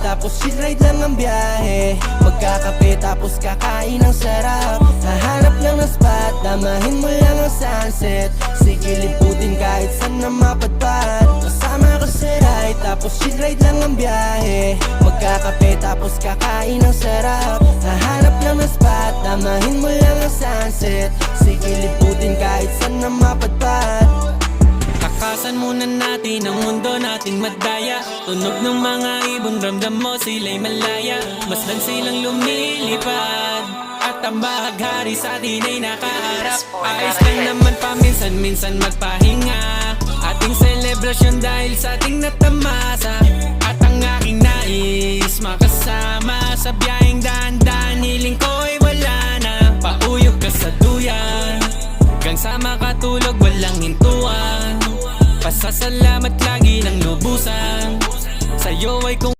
tapos chill ride lang ang biyahe. Magkakape tapos kakain ng sarap. Hahanap lang ng spot, damahin mo lang ang sunset. Sige liputin kahit saan na mapadpad. Kasama ko sa ride, tapos chill ride lang ang biyahe. Magkakape tapos kakain ng sarap. Hahanap lang ng spot, damahin mo lang ang sunset. Sige liputin kahit saan na mapadpad. Takasan muna natin ang mundo nating madaya. Tunog ng mga ibon, ramdam mo sila'y malaya. Masdan silang lumilipad at ang bahaghari sa atin ay nakaharap. Ayos lang naman paminsan-minsan magpahinga. Ating selebrasyon dahil sa ating natamasa. At ang aking nais makasama sa biyaheng daan-daan. Hiling ko ay wala na, pauyog ka sa duyan. Hanggang sa makatulog walang hintuan. Pasasalamat lagi ng lubusan. Sa'yo ay kung